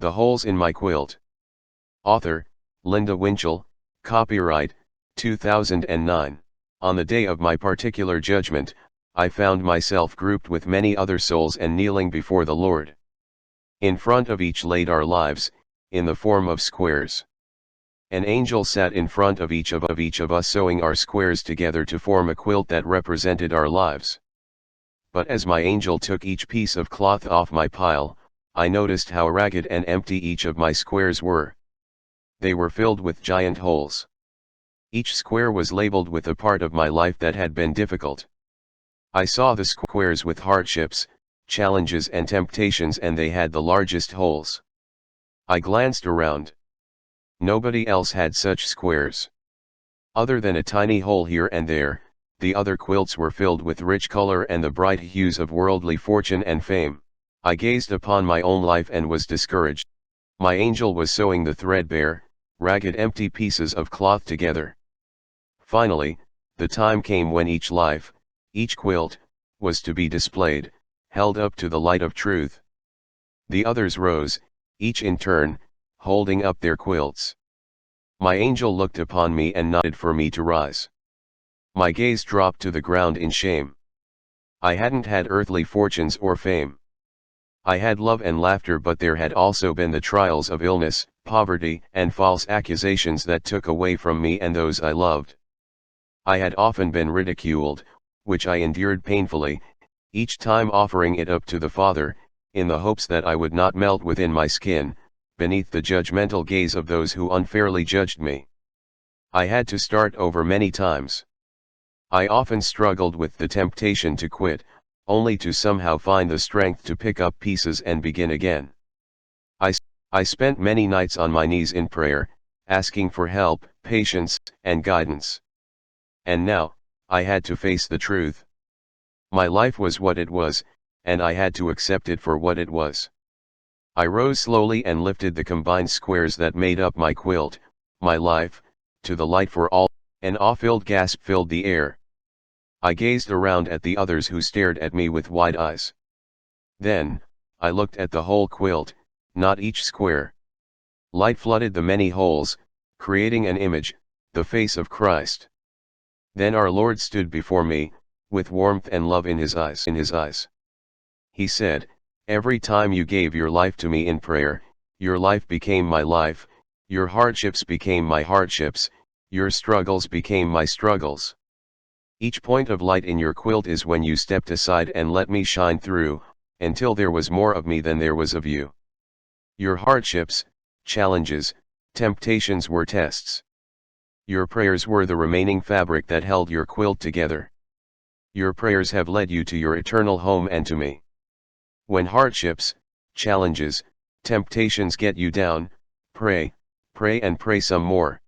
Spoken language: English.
The Holes in My Quilt. Author, Linda Winchell, copyright, 2009. On the day of my particular judgment, I found myself grouped with many other souls and kneeling before the Lord. In front of each laid our lives, in the form of squares. An angel sat in front of each of us, sewing our squares together to form a quilt that represented our lives. But as my angel took each piece of cloth off my pile, I noticed how ragged and empty each of my squares were. They were filled with giant holes. Each square was labeled with a part of my life that had been difficult. I saw the squares with hardships, challenges and temptations, and they had the largest holes. I glanced around. Nobody else had such squares. Other than a tiny hole here and there, the other quilts were filled with rich color and the bright hues of worldly fortune and fame. I gazed upon my own life and was discouraged. My angel was sewing the threadbare, ragged, empty pieces of cloth together. Finally, the time came when each life, each quilt, was to be displayed, held up to the light of truth. The others rose, each in turn, holding up their quilts. My angel looked upon me and nodded for me to rise. My gaze dropped to the ground in shame. I hadn't had earthly fortunes or fame. I had love and laughter, but there had also been the trials of illness, poverty, and false accusations that took away from me and those I loved. I had often been ridiculed, which I endured painfully, each time offering it up to the Father, in the hopes that I would not melt within my skin, beneath the judgmental gaze of those who unfairly judged me. I had to start over many times. I often struggled with the temptation to quit, only to somehow find the strength to pick up pieces and begin again. I spent many nights on my knees in prayer, asking for help, patience, and guidance. And now, I had to face the truth. My life was what it was, and I had to accept it for what it was. I rose slowly and lifted the combined squares that made up my quilt, my life, to the light for all. An awe-filled gasp filled the air. I gazed around at the others who stared at me with wide eyes. Then, I looked at the whole quilt, not each square. Light flooded the many holes, creating an image, the face of Christ. Then our Lord stood before me, with warmth and love in his eyes. He said, "Every time you gave your life to me in prayer, your life became my life, your hardships became my hardships, your struggles became my struggles. Each point of light in your quilt is when you stepped aside and let me shine through, until there was more of me than there was of you. Your hardships, challenges, temptations were tests. Your prayers were the remaining fabric that held your quilt together. Your prayers have led you to your eternal home and to me. When hardships, challenges, temptations get you down, pray, pray and pray some more.